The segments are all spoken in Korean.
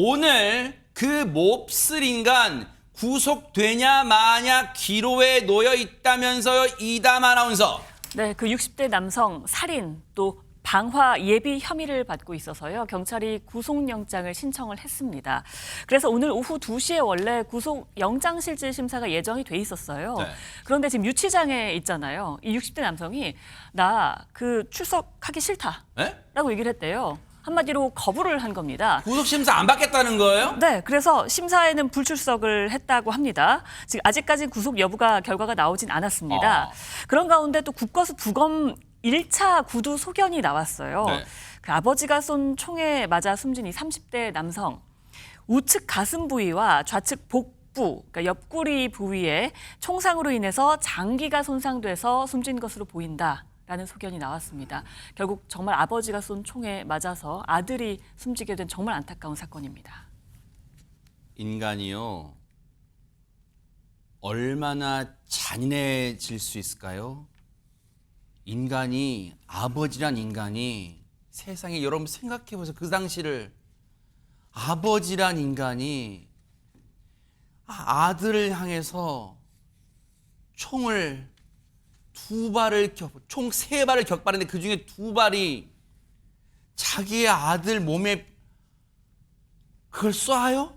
오늘 그 몹쓸 인간 구속되냐 마냐 기로에 놓여 있다면서요, 이담 아나운서. 네, 그 60대 남성 살인 또 방화 예비 혐의를 받고 있어서요. 경찰이 구속영장을 신청을 했습니다. 그래서 오늘 오후 2시에 원래 구속영장실질심사가 예정이 돼 있었어요. 네. 그런데 지금 유치장에 있잖아요. 이 60대 남성이 나 그 출석하기 싫다라고 얘기를 했대요. 한마디로 거부를 한 겁니다. 구속심사 안 받겠다는 거예요? 네, 그래서 심사에는 불출석을 했다고 합니다. 지금 아직까지 구속 여부가 결과가 나오진 않았습니다. 그런 가운데 또 국거수 부검 1차 구두 소견이 나왔어요. 네. 그 아버지가 쏜 총에 맞아 숨진 이 30대 남성. 우측 가슴 부위와 좌측 복부, 그러니까 옆구리 부위에 총상으로 인해서 장기가 손상돼서 숨진 것으로 보인다라는 소견이 나왔습니다. 결국 정말 아버지가 쏜 총에 맞아서 아들이 숨지게 된 정말 안타까운 사건입니다. 인간이요, 얼마나 잔인해질 수 있을까요? 인간이, 아버지란 인간이, 세상에 여러분 생각해보세요. 그 당시를. 아버지란 인간이 아들을 향해서 총을 총 3발을 격발했는데 그 중에 2발이 자기의 아들 몸에 그걸 쏴요?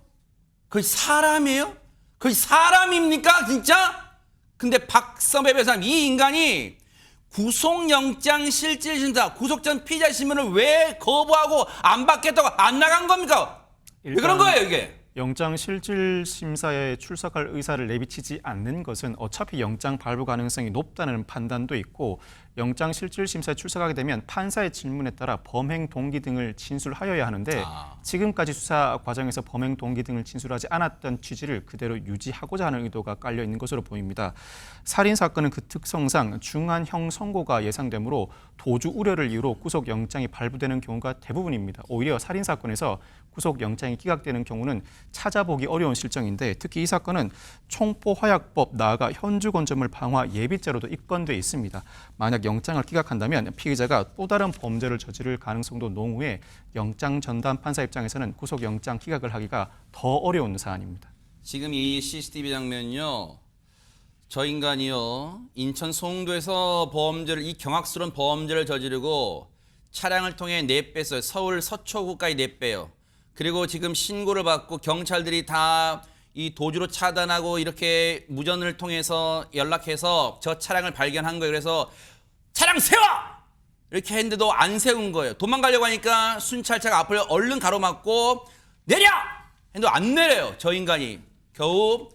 그게 사람이에요? 그게 사람입니까, 진짜? 근데 박선배 변호사님, 이 인간이 구속영장 실질심사, 구속 전 피의자 신문을 왜 거부하고 안 받겠다고 안 나간 겁니까? 왜 그런 거예요, 이게? 영장 실질 심사에 출석할 의사를 내비치지 않는 것은 어차피 영장 발부 가능성이 높다는 판단도 있고, 영장 실질 심사에 출석하게 되면 판사의 질문에 따라 범행 동기 등을 진술하여야 하는데 지금까지 수사 과정에서 범행 동기 등을 진술하지 않았던 취지를 그대로 유지하고자 하는 의도가 깔려 있는 것으로 보입니다. 살인 사건은 그 특성상 중한 형 선고가 예상되므로 도주 우려를 이유로 구속 영장이 발부되는 경우가 대부분입니다. 오히려 살인 사건에서 구속 영장이 기각되는 경우는 찾아보기 어려운 실정인데, 특히 이 사건은 총포화약법 나아가 현주건조물 방화 예비죄로도 입건돼 있습니다. 만약 영장을 기각한다면 피의자가 또 다른 범죄를 저지를 가능성도 농후해 영장 전담 판사 입장에서는 구속 영장 기각을 하기가 더 어려운 사안입니다. 지금 이 CCTV 장면요, 저 인간이요, 인천 송도에서 이 경악스러운 범죄를 저지르고 차량을 통해 내뺐어요. 서울 서초구까지 내빼요. 그리고 지금 신고를 받고 경찰들이 다 이 도주로 차단하고 이렇게 무전을 통해서 연락해서 저 차량을 발견한 거예요. 그래서 차량 세워! 이렇게 했는데도 안 세운 거예요. 도망가려고 하니까 순찰차가 앞을 얼른 가로막고 내려! 했는데 안 내려요. 저 인간이. 겨우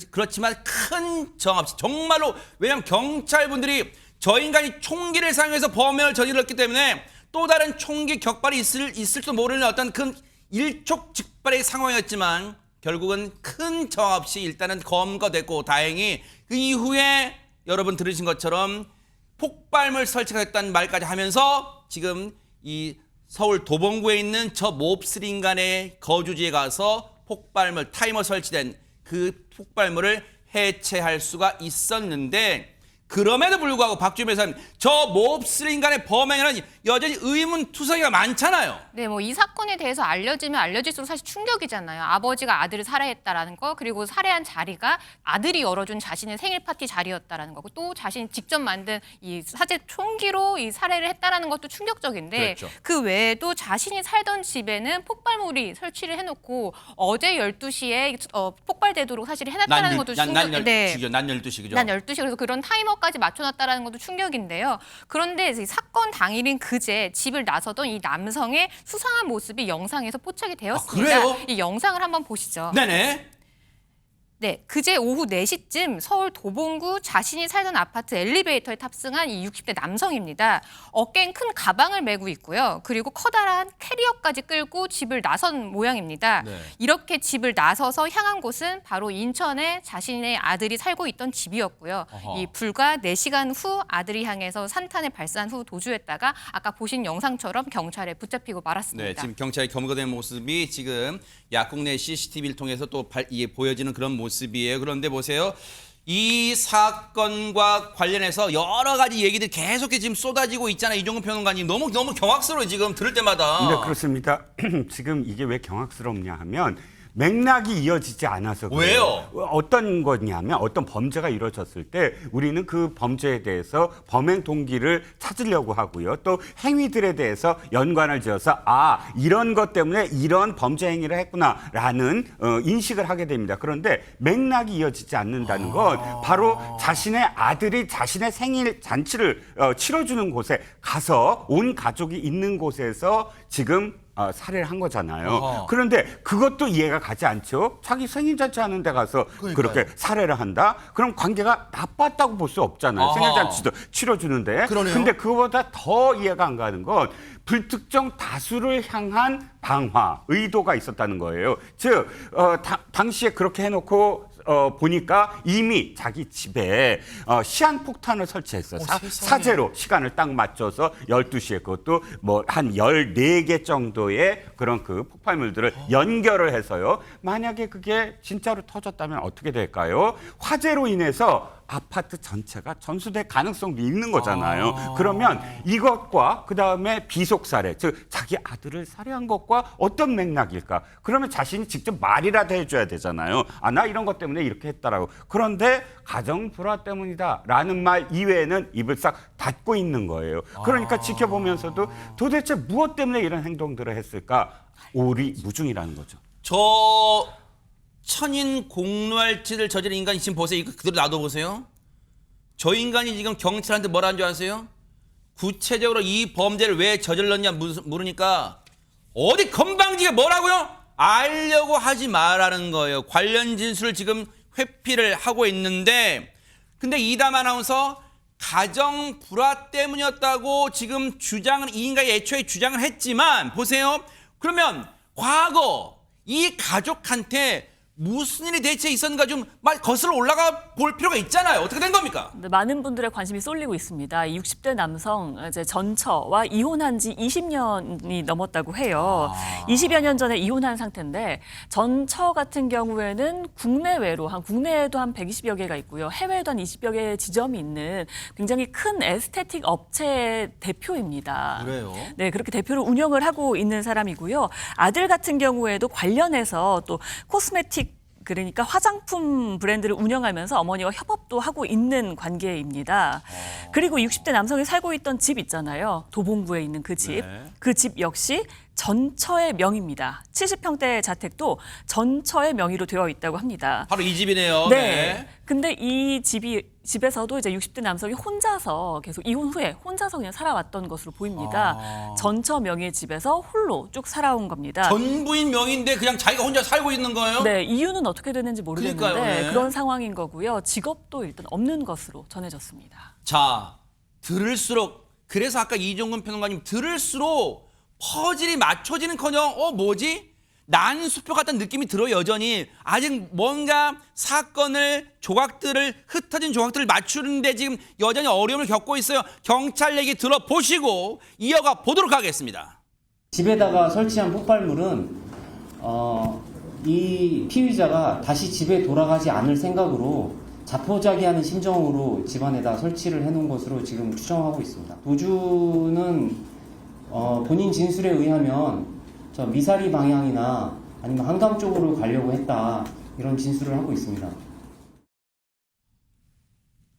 그렇지만 큰 정황 없이, 정말로, 왜냐하면 경찰분들이 저 인간이 총기를 사용해서 범행을 저질렀기 때문에 또 다른 총기 격발이 있을지도 모르는 어떤 큰 일촉즉발의 상황이었지만 결국은 큰 정황 없이 일단은 검거됐고, 다행히 그 이후에 여러분 들으신 것처럼 폭발물 설치했다는 말까지 하면서 지금 이 서울 도봉구에 있는 저 몹쓸 인간의 거주지에 가서 폭발물, 타이머 설치된 그 폭발물을 해체할 수가 있었는데, 그럼에도 불구하고 박주민 변호사님, 저 몹쓸 인간의 범행에는 여전히 의문투성이가 많잖아요. 네, 뭐 이 사건에 대해서 알려지면 알려질수록 사실 충격이잖아요. 아버지가 아들을 살해했다라는 거, 그리고 살해한 자리가 아들이 열어준 자신의 생일 파티 자리였다라는 거고, 또 자신이 직접 만든 이 사제 총기로 이 살해를 했다라는 것도 충격적인데, 그렇죠. 그 외에도 자신이 살던 집에는 폭발물이 설치를 해놓고 어제 12시에 폭발되도록 사실 해놨다는 것도 충격. 네. 난 12시, 그죠? 난 12시, 그래서 그런 타이머까지 맞춰놨다는 것도 충격인데요. 그런데 이 사건 당일인 그제 집을 나서던 이 남성의 수상한 모습이 영상에서 포착이 되었습니다. 그래요? 이 영상을 한번 보시죠. 네네. 네, 그제 오후 4시쯤 서울 도봉구 자신이 살던 아파트 엘리베이터에 탑승한 이 60대 남성입니다. 어깨엔 큰 가방을 메고 있고요. 그리고 커다란 캐리어까지 끌고 집을 나선 모양입니다. 네. 이렇게 집을 나서서 향한 곳은 바로 인천에 자신의 아들이 살고 있던 집이었고요. 어허. 이 불과 4시간 후 아들이 향해서 산탄을 발사한 후 도주했다가 아까 보신 영상처럼 경찰에 붙잡히고 말았습니다. 네, 지금 경찰이 검거된 모습이 지금 약국 내 CCTV를 통해서 또 이게 보여지는 그런 모습이에요. 그런데 보세요. 이 사건과 관련해서 여러 가지 얘기들이 계속해서 지금 쏟아지고 있잖아요. 이종근 평론가님. 너무 경악스러워요. 지금 들을 때마다. 네, 그렇습니다. 지금 이게 왜 경악스럽냐 하면 맥락이 이어지지 않아서 그래요. 왜요? 어떤 거냐면 어떤 범죄가 이루어졌을 때 우리는 그 범죄에 대해서 범행 동기를 찾으려고 하고요. 또 행위들에 대해서 연관을 지어서 이런 것 때문에 이런 범죄 행위를 했구나라는 인식을 하게 됩니다. 그런데 맥락이 이어지지 않는다는 건 바로 자신의 아들이 자신의 생일 잔치를 치러주는 곳에 가서 온 가족이 있는 곳에서 지금 살해를 한 거잖아요. 어허. 그런데 그것도 이해가 가지 않죠. 자기 생일잔치 하는 데 가서 그렇게 살해를 한다? 그럼 관계가 나빴다고 볼 수 없잖아요. 어허. 생일잔치도 치러주는데. 그러네요. 근데 그거보다 더 이해가 안 가는 건 불특정 다수를 향한 방화, 의도가 있었다는 거예요. 즉, 당시에 그렇게 해놓고 보니까 이미 자기 집에 시한폭탄을 설치했어요. 사제로 시간을 딱 맞춰서 12시에 그것도 뭐 한 14개 정도의 그런 그 폭발물들을 연결을 해서요. 만약에 그게 진짜로 터졌다면 어떻게 될까요? 화재로 인해서 아파트 전체가 전수될 가능성도 있는 거잖아요. 그러면 이것과 그다음에 비속살해, 즉 자기 아들을 살해한 것과 어떤 맥락일까? 그러면 자신이 직접 말이라도 해줘야 되잖아요. 나 이런 것 때문에 이렇게 했다라고. 그런데 가정 불화 때문이다라는 말 이외에는 입을 싹 닫고 있는 거예요. 그러니까 지켜보면서도 도대체 무엇 때문에 이런 행동들을 했을까? 오리무중이라는 거죠. 저 천인 공로할짓을 저지른 인간이 지금 보세요. 이거 그대로 놔둬보세요. 저 인간이 지금 경찰한테 뭐라는 줄 아세요? 구체적으로 이 범죄를 왜 저질렀냐 물으니까 어디 건방지게 뭐라고요? 알려고 하지 말라는 거예요. 관련 진술을 지금 회피를 하고 있는데, 근데 이담 아나운서 가정 불화 때문이었다고 지금 주장은 이 인간이 애초에 주장을 했지만 보세요. 그러면 과거 이 가족한테 무슨 일이 대체 있었는가 좀 거슬러 올라가 볼 필요가 있잖아요. 어떻게 된 겁니까? 네, 많은 분들의 관심이 쏠리고 있습니다. 60대 남성 이제 전처와 이혼한 지 20년이 넘었다고 해요. 20여 년 전에 이혼한 상태인데 전처 같은 경우에는 국내에도 한 120여 개가 있고요. 해외에도 한 20여 개의 지점이 있는 굉장히 큰 에스테틱 업체 대표입니다. 그래요? 네, 그렇게 대표를 운영을 하고 있는 사람이고요. 아들 같은 경우에도 관련해서 또 코스메틱 그러니까 화장품 브랜드를 운영하면서 어머니와 협업도 하고 있는 관계입니다. 그리고 60대 남성이 살고 있던 집 있잖아요. 도봉구에 있는 그 집. 네. 그 집 역시 전처의 명의입니다. 70평대 자택도 전처의 명의로 되어 있다고 합니다. 바로 이 집이네요. 네. 근데 이 집에서도 이제 60대 남성이 혼자서 계속 이혼 후에 혼자서 그냥 살아왔던 것으로 보입니다. 전처 명의의 집에서 홀로 쭉 살아온 겁니다. 전부인 명의인데 그냥 자기가 혼자 살고 있는 거예요? 네, 이유는 어떻게 됐는지 모르겠는데 그러니까요, 네. 그런 상황인 거고요. 직업도 일단 없는 것으로 전해졌습니다. 자, 들을수록, 그래서 아까 이종근 평론가님 들을수록 퍼즐이 맞춰지는커녕 뭐지? 난수표 같은 느낌이 들어요. 여전히 아직 뭔가 사건을 흩어진 조각들을 맞추는데 지금 여전히 어려움을 겪고 있어요. 경찰 얘기 들어보시고 이어가 보도록 하겠습니다. 집에다가 설치한 폭발물은 이 피의자가 다시 집에 돌아가지 않을 생각으로 자포자기하는 심정으로 집안에다 설치를 해놓은 것으로 지금 추정하고 있습니다. 도주는 본인 진술에 의하면 저 미사리 방향이나 아니면 한강 쪽으로 가려고 했다, 이런 진술을 하고 있습니다.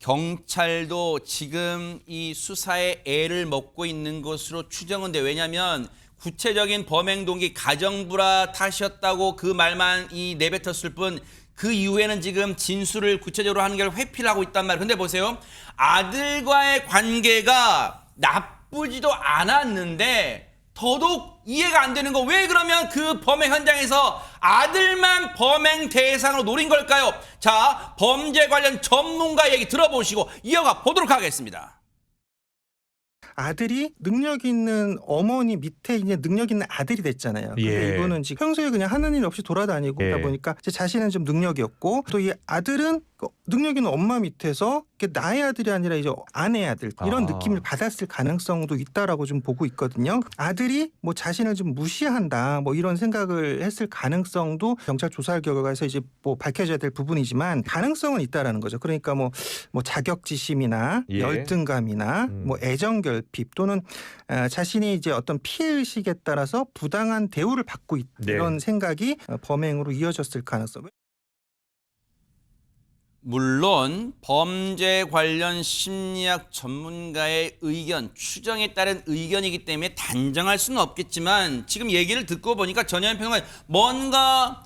경찰도 지금 이 수사에 애를 먹고 있는 것으로 추정은 돼. 왜냐하면 구체적인 범행 동기 가정불화 탓이었다고 그 말만 내뱉었을 뿐 그 이후에는 지금 진술을 구체적으로 하는 게 회피를 하고 있단 말이에요. 근데 보세요. 아들과의 관계가 나쁘지도 않았는데 더더욱 이해가 안 되는 거, 왜 그러면 그 범행 현장에서 아들만 범행 대상으로 노린 걸까요? 자, 범죄 관련 전문가 얘기 들어보시고 이어가 보도록 하겠습니다. 아들이 능력 있는 어머니 밑에 이제 능력 있는 아들이 됐잖아요. 근데 예. 이분은 지금 평소에 그냥 하는 일 없이 돌아다니고 예. 그러다 보니까 이제 자신은 좀 능력이었고 또 이 아들은 능력 있는 엄마 밑에서 나의 아들이 아니라 이제 아내의 아들 이런 아. 느낌을 받았을 가능성도 있다라고 좀 보고 있거든요. 아들이 뭐 자신을 좀 무시한다 뭐 이런 생각을 했을 가능성도 경찰 조사 결과에서 이제 뭐 밝혀져야 될 부분이지만 가능성은 있다라는 거죠. 그러니까 뭐 자격지심이나 예. 열등감이나 뭐 애정 결핍 또는 자신이 이제 어떤 피해 의식에 따라서 부당한 대우를 받고 있다 네. 이런 생각이 범행으로 이어졌을 가능성. 물론 범죄 관련 심리학 전문가의 의견, 추정에 따른 의견이기 때문에 단정할 수는 없겠지만 지금 얘기를 듣고 보니까 전현희 평론가 뭔가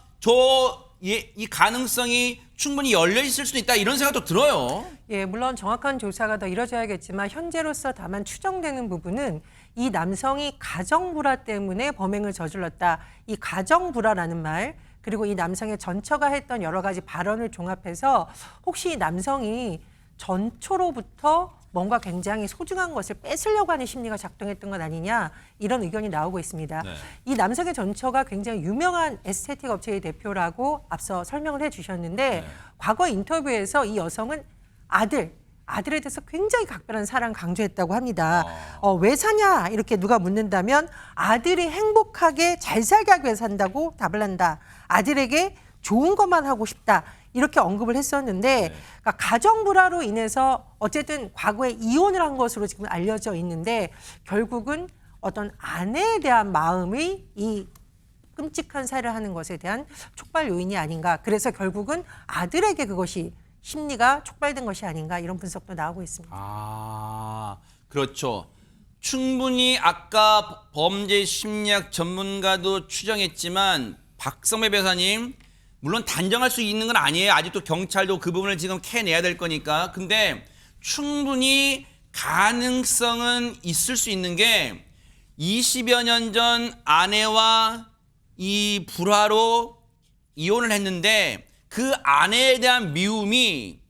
이 가능성이 충분히 열려 있을 수도 있다 이런 생각도 들어요. 예, 물론 정확한 조사가 더 이뤄져야겠지만 현재로서 다만 추정되는 부분은 이 남성이 가정불화 때문에 범행을 저질렀다. 이 가정불화라는 말 그리고 이 남성의 전처가 했던 여러 가지 발언을 종합해서 혹시 이 남성이 전초로부터 뭔가 굉장히 소중한 것을 뺏으려고 하는 심리가 작동했던 건 아니냐 이런 의견이 나오고 있습니다. 네. 이 남성의 전처가 굉장히 유명한 에스테틱 업체의 대표라고 앞서 설명을 해주셨는데 과거 인터뷰에서 이 여성은 아들에 대해서 굉장히 각별한 사랑 강조했다고 합니다. 왜 사냐 이렇게 누가 묻는다면 아들이 행복하게 잘 살게 하기 위해서 산다고 답을 한다. 아들에게 좋은 것만 하고 싶다. 이렇게 언급을 했었는데 그러니까 가정불화로 인해서 어쨌든 과거에 이혼을 한 것으로 지금 알려져 있는데 결국은 어떤 아내에 대한 마음이 이 끔찍한 살을 하는 것에 대한 촉발 요인이 아닌가. 그래서 결국은 아들에게 그것이 심리가 촉발된 것이 아닌가 이런 분석도 나오고 있습니다. 아, 그렇죠. 충분히 아까 범죄 심리학 전문가도 추정했지만 박성배 변호사님 물론 단정할 수 있는 건 아니에요. 아직도 경찰도 그 부분을 지금 캐내야 될 거니까. 근데 충분히 가능성은 있을 수 있는 게 20여 년 전 아내와 이 불화로 이혼을 했는데 그 아내에 대한 미움이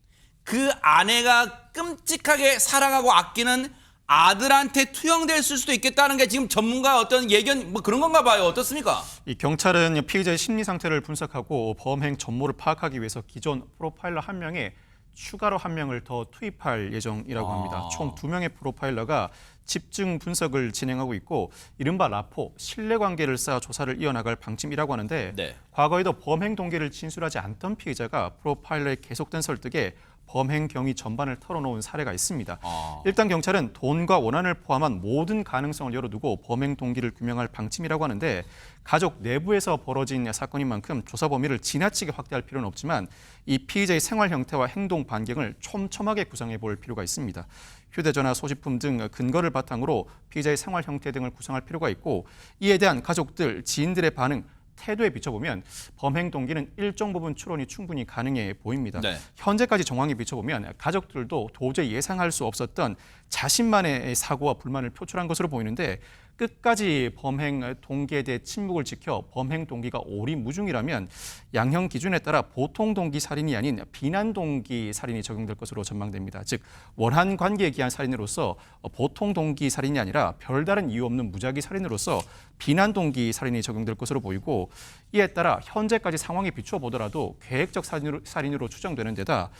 그 아내가 끔찍하게 사랑하고 아끼는 아들한테 투영될 수도 있겠다는 게 지금 전문가 어떤 예견 뭐 그런 건가 봐요. 어떻습니까? 이 경찰은 피의자의 심리 상태를 분석하고 범행 전모를 파악하기 위해서 기존 프로파일러 1명에 추가로 1명을 더 투입할 예정이라고 합니다. 총 2명의 프로파일러가 집중 분석을 진행하고 있고 이른바 라포, 신뢰관계를 쌓아 조사를 이어나갈 방침이라고 하는데 네. 과거에도 범행 동기를 진술하지 않던 피의자가 프로파일러의 계속된 설득에 범행 경위 전반을 털어놓은 사례가 있습니다. 일단 경찰은 돈과 원한을 포함한 모든 가능성을 열어두고 범행 동기를 규명할 방침이라고 하는데 가족 내부에서 벌어진 사건인 만큼 조사 범위를 지나치게 확대할 필요는 없지만 이 피의자의 생활 형태와 행동 반경을 촘촘하게 구성해 볼 필요가 있습니다. 휴대전화, 소지품 등 근거를 바탕으로 피의자의 생활 형태 등을 구성할 필요가 있고 이에 대한 가족들, 지인들의 반응, 태도에 비춰보면 범행 동기는 일정 부분 추론이 충분히 가능해 보입니다. 네. 현재까지 정황에 비춰보면 가족들도 도저히 예상할 수 없었던 자신만의 사고와 불만을 표출한 것으로 보이는데 끝까지 범행 동기에 대해 침묵을 지켜 범행 동기가 오리무중이라면 양형 기준에 따라 보통 동기 살인이 아닌 비난 동기 살인이 적용될 것으로 전망됩니다. 즉 원한 관계에 기한 살인으로서 보통 동기 살인이 아니라 별다른 이유 없는 무작위 살인으로서 비난 동기 살인이 적용될 것으로 보이고 이에 따라 현재까지 상황에 비추어 보더라도 계획적 살인으로 추정되는 데다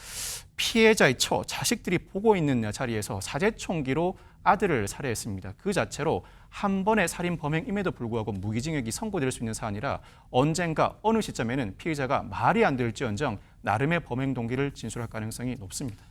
피해자의 처, 자식들이 보고 있는 자리에서 사제총기로 아들을 살해했습니다. 그 자체로 한 번의 살인 범행임에도 불구하고 무기징역이 선고될 수 있는 사안이라 언젠가 어느 시점에는 피해자가 말이 안 될지언정 나름의 범행 동기를 진술할 가능성이 높습니다.